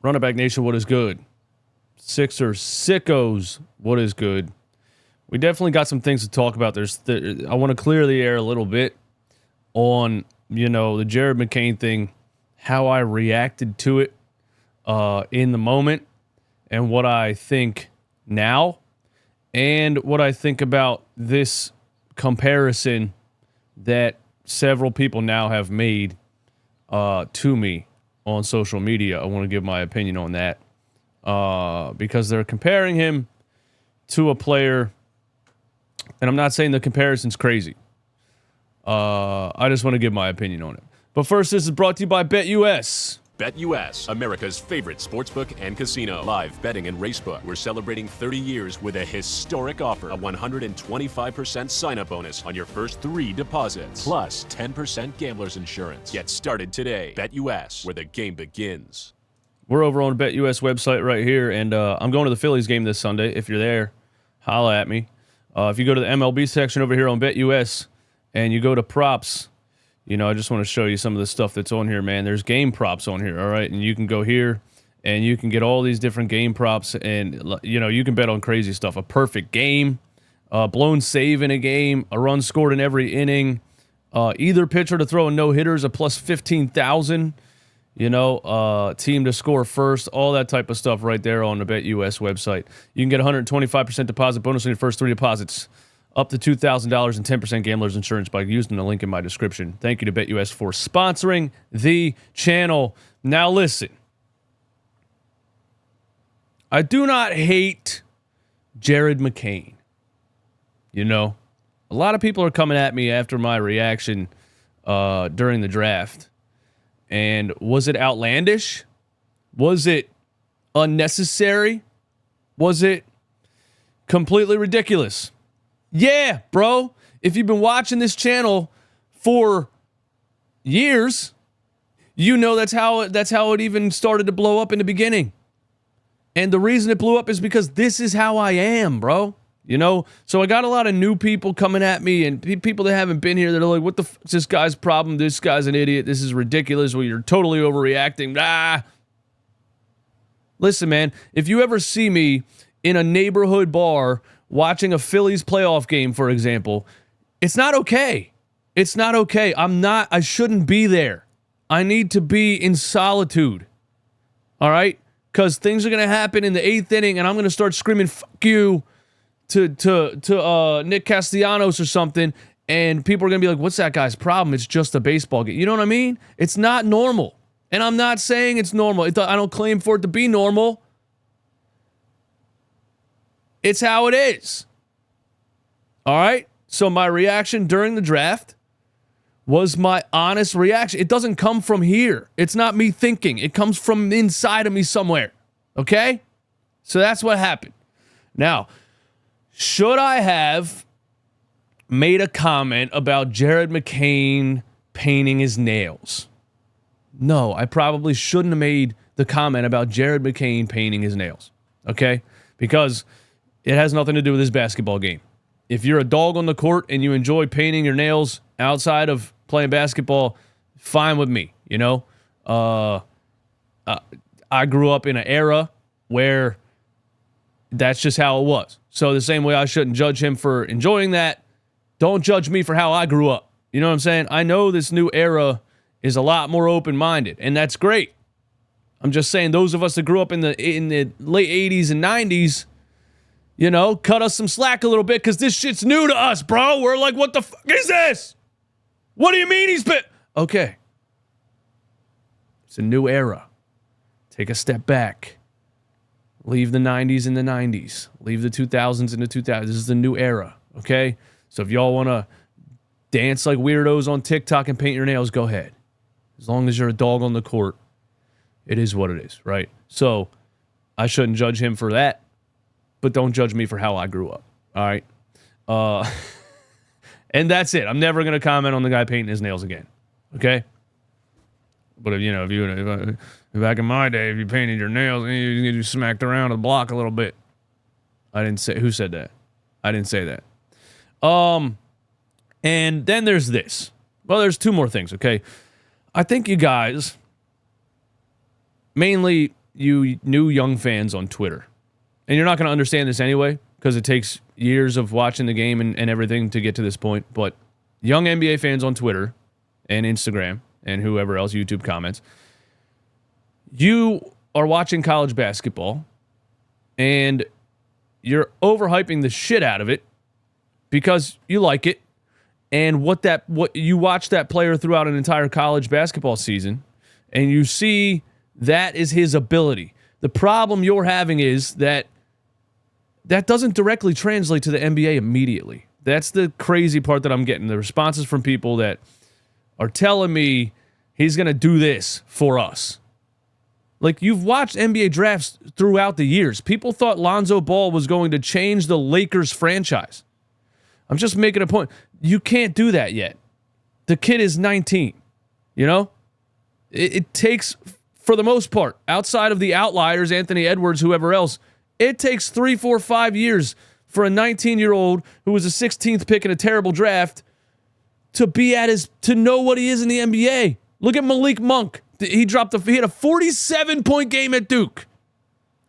Running Back Nation, what is good? Sixer Sickos, what is good? We definitely got some things to talk about. I want to clear the air a little bit on, the Jared McCain thing, how I reacted to it in the moment, and what I think now, and what I think about this comparison that several people now have made to me on social media. I want to give my opinion on that because they're comparing him to a player, and I'm not saying the comparison's crazy. I just want to give my opinion on it. But first, this is brought to you by BETUS. BETUS, America's favorite sportsbook and casino. Live betting and racebook. We're celebrating 30 years with a historic offer. A 125% sign-up bonus on your first 3 deposits. Plus 10% gambler's insurance. Get started today. BETUS, where the game begins. We're over on the BETUS website right here, and I'm going to the Phillies game this Sunday. If you're there, holla at me. If you go to the MLB section over here on BETUS and you go to props, I just want to show you some of the stuff that's on here, man. There's game props on here, all right? And you can go here, and you can get all these different game props, and, you can bet on crazy stuff. A perfect game, blown save in a game, a run scored in every inning, either pitcher to throw a no-hitters, a plus 15,000, team to score first, all that type of stuff right there on the BETUS website. You can get 125% deposit bonus on your first 3 deposits. Up to $2,000 and 10% gambler's insurance by using the link in my description. Thank you to BETUS for sponsoring the channel. Now listen, I do not hate Jared McCain. A lot of people are coming at me after my reaction during the draft. And was it outlandish? Was it unnecessary? Was it completely ridiculous? Yeah, bro. If you've been watching this channel for years, that's how it even started to blow up in the beginning. And the reason it blew up is because this is how I am, bro. So I got a lot of new people coming at me, and people that haven't been here that are like, what the f is this guy's problem? This guy's an idiot. This is ridiculous. Well, you're totally overreacting. Listen, man, if you ever see me in a neighborhood bar watching a Phillies playoff game, for example, it's not okay. It's not okay. I shouldn't be there. I need to be in solitude. All right? Because things are going to happen in the 8th inning, and I'm going to start screaming, fuck you, to Nick Castellanos or something, and people are going to be like, what's that guy's problem? It's just a baseball game. You know what I mean? It's not normal. And I'm not saying it's normal. I don't claim for it to be normal. It's how it is. All right? So my reaction during the draft was my honest reaction. It doesn't come from here. It's not me thinking. It comes from inside of me somewhere. Okay? So that's what happened. Now, should I have made a comment about Jared McCain painting his nails? No, I probably shouldn't have made the comment about Jared McCain painting his nails. Okay? Because it has nothing to do with this basketball game. If you're a dog on the court and you enjoy painting your nails outside of playing basketball, fine with me, I grew up in an era where that's just how it was. So the same way I shouldn't judge him for enjoying that, don't judge me for how I grew up. You know what I'm saying? I know this new era is a lot more open-minded, and that's great. I'm just saying those of us that grew up in the late 80s and 90s, cut us some slack a little bit because this shit's new to us, bro. We're like, what the fuck is this? What do you mean he's been... Okay. It's a new era. Take a step back. Leave the 90s in the 90s. Leave the 2000s in the 2000s. This is the new era, okay? So if y'all want to dance like weirdos on TikTok and paint your nails, go ahead. As long as you're a dog on the court, it is what it is, right? So I shouldn't judge him for that. But don't judge me for how I grew up, all right? And that's it. I'm never going to comment on the guy painting his nails again, okay? But if back in my day, if you painted your nails, you smacked around the block a little bit. I didn't say, who said that? I didn't say that. And then there's this. Well, there's 2 more things, okay? I think you guys, mainly you new young fans on Twitter, and you're not going to understand this anyway because it takes years of watching the game and everything to get to this point, but young NBA fans on Twitter and Instagram and whoever else, YouTube comments, you are watching college basketball and you're overhyping the shit out of it because you like it, and what you watch that player throughout an entire college basketball season, and you see that is his ability. The problem you're having is that doesn't directly translate to the NBA immediately. That's the crazy part that I'm getting. The responses from people that are telling me he's going to do this for us. Like, you've watched NBA drafts throughout the years. People thought Lonzo Ball was going to change the Lakers franchise. I'm just making a point. You can't do that yet. The kid is 19. You know? It takes, for the most part, outside of the outliers, Anthony Edwards, whoever else, it takes 3, 4, 5 years for a 19-year-old who was a 16th pick in a terrible draft to know what he is in the NBA. Look at Malik Monk. He had a 47-point game at Duke.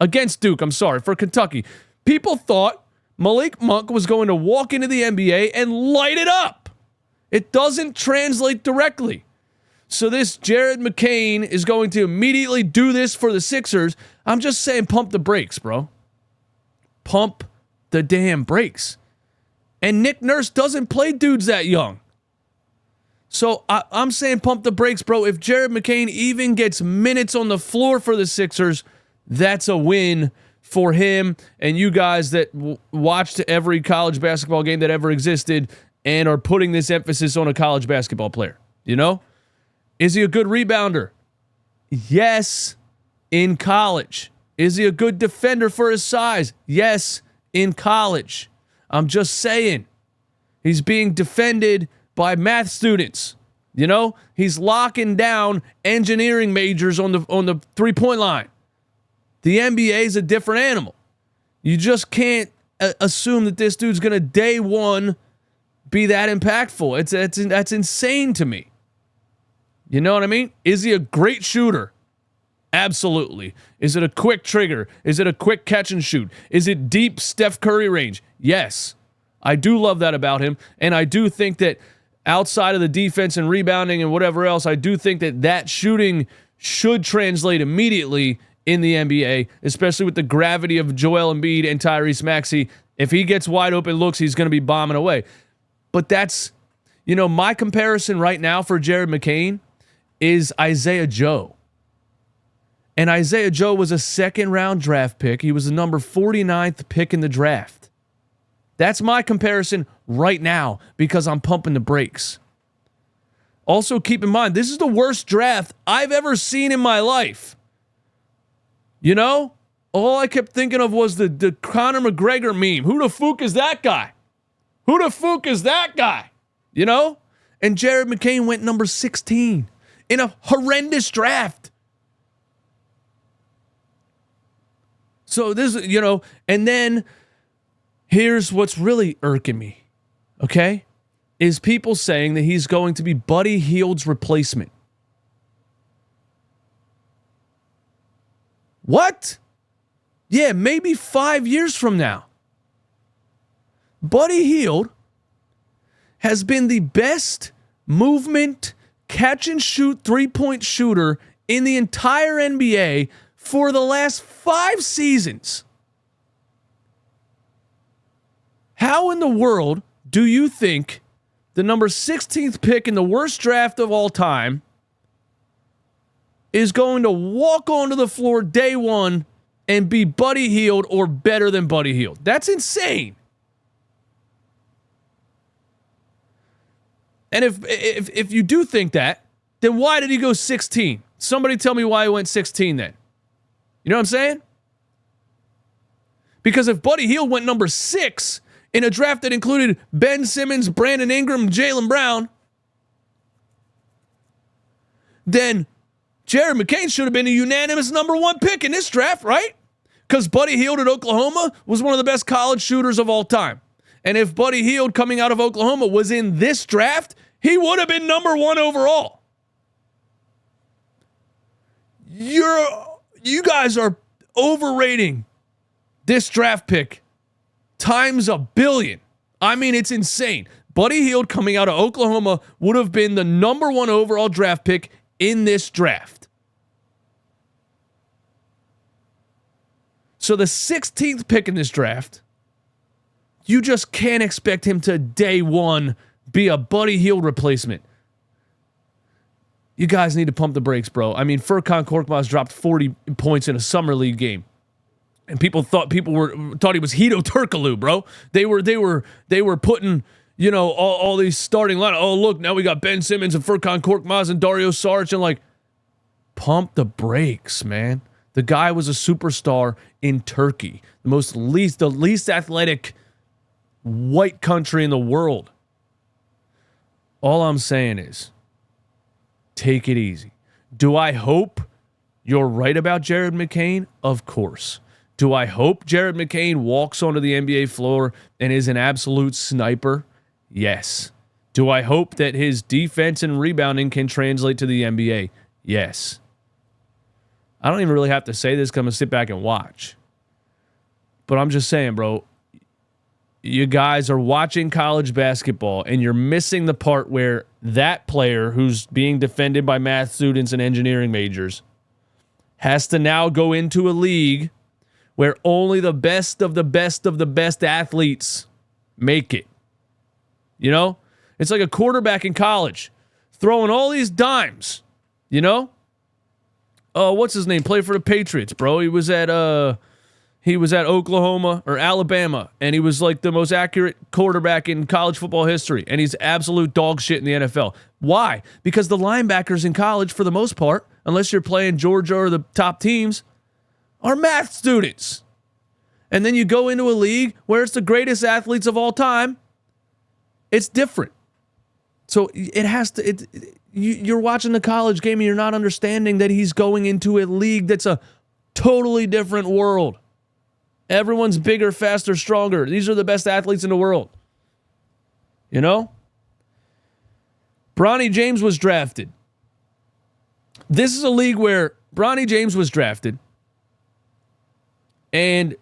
Against Duke, for Kentucky. People thought Malik Monk was going to walk into the NBA and light it up. It doesn't translate directly. So this Jared McCain is going to immediately do this for the Sixers. I'm just saying, pump the brakes, bro. Pump the damn brakes. And Nick Nurse doesn't play dudes that young. So I'm saying pump the brakes, bro. If Jared McCain even gets minutes on the floor for the Sixers, that's a win for him and you guys that watched every college basketball game that ever existed and are putting this emphasis on a college basketball player. You know? Is he a good rebounder? Yes, in college. Is he a good defender for his size? Yes, in college. I'm just saying. He's being defended by math students. You know? He's locking down engineering majors on the three-point line. The NBA is a different animal. You just can't assume that this dude's going to day one be that impactful. That's insane to me. You know what I mean? Is he a great shooter? Absolutely. Is it a quick trigger? Is it a quick catch and shoot? Is it deep Steph Curry range? Yes. I do love that about him, and I do think that outside of the defense and rebounding and whatever else, I do think that shooting should translate immediately in the NBA, especially with the gravity of Joel Embiid and Tyrese Maxey. If he gets wide open looks, he's going to be bombing away. But that's, my comparison right now for Jared McCain is Isaiah Joe. And Isaiah Joe was a second-round draft pick. He was the number 49th pick in the draft. That's my comparison right now because I'm pumping the brakes. Also, keep in mind, this is the worst draft I've ever seen in my life. You know? All I kept thinking of was the Conor McGregor meme. Who the fuck is that guy? Who the fuck is that guy? You know? And Jared McCain went number 16 in a horrendous draft. So this, and then here's what's really irking me, okay? Is people saying that he's going to be Buddy Hield's replacement. What? Yeah, maybe 5 years from now. Buddy Hield has been the best movement, catch and shoot, three-point shooter in the entire NBA for the last 5 seasons. How in the world do you think the number 16th pick in the worst draft of all time is going to walk onto the floor day one and be Buddy Hield or better than Buddy Hield? That's insane. And if you do think that, then why did he go 16? Somebody tell me why he went 16 then. You know what I'm saying? Because if Buddy Hield went number 6 in a draft that included Ben Simmons, Brandon Ingram, Jaylen Brown, then Jared McCain should have been a unanimous number 1 pick in this draft, right? Because Buddy Hield at Oklahoma was one of the best college shooters of all time. And if Buddy Hield coming out of Oklahoma was in this draft, he would have You guys are overrating this draft pick times a billion. I mean, it's insane. Buddy Hield coming out of Oklahoma would have been the number 1 overall draft pick in this draft. So the 16th pick in this draft, you just can't expect him to day one be a Buddy Hield replacement. You guys need to pump the brakes, bro. I mean, Furkan Korkmaz dropped 40 points in a summer league game, and people thought he was Hito Turkoglu, bro. They were putting, you know, all these starting line. Oh, look, now we got Ben Simmons and Furkan Korkmaz and Dario Saric, and like, pump the brakes, man. The guy was a superstar in Turkey, the least athletic white country in the world. All I'm saying is, take it easy. Do I hope you're right about Jared McCain? Of course. Do I hope Jared McCain walks onto the NBA floor and is an absolute sniper? Yes. Do I hope that his defense and rebounding can translate to the NBA? Yes. I don't even really have to say this because I'm going to sit back and watch. But I'm just saying, bro, you guys are watching college basketball and you're missing the part where that player who's being defended by math students and engineering majors has to now go into a league where only the best of the best of the best athletes make it. You know? It's like a quarterback in college throwing all these dimes, you know? What's his name? Played for the Patriots, bro. He was at Oklahoma or Alabama, and he was like the most accurate quarterback in college football history, and he's absolute dog shit in the NFL. Why? Because the linebackers in college, for the most part, unless you're playing Georgia or the top teams, are math students. And then you go into a league where it's the greatest athletes of all time. It's different. So it has to... You're watching the college game and you're not understanding that he's going into a league that's a totally different world. Everyone's bigger, faster, stronger. These are the best athletes in the world. You know? Bronny James was drafted. This is a league where Bronny James was drafted. And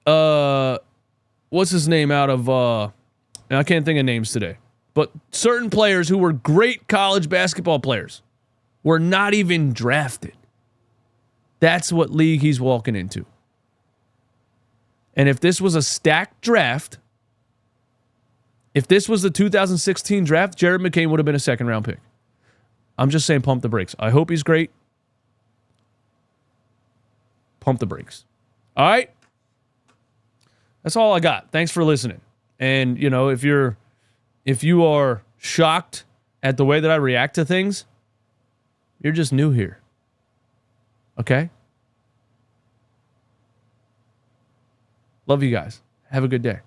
what's his name out of I can't think of names today. But certain players who were great college basketball players were not even drafted. That's what league he's walking into. And if this was a stacked draft, if this was the 2016 draft, Jared McCain would have been a second-round pick. I'm just saying pump the brakes. I hope he's great. Pump the brakes. All right? That's all I got. Thanks for listening. And, you know, if you are shocked at the way that I react to things, you're just new here. Okay? Love you guys. Have a good day.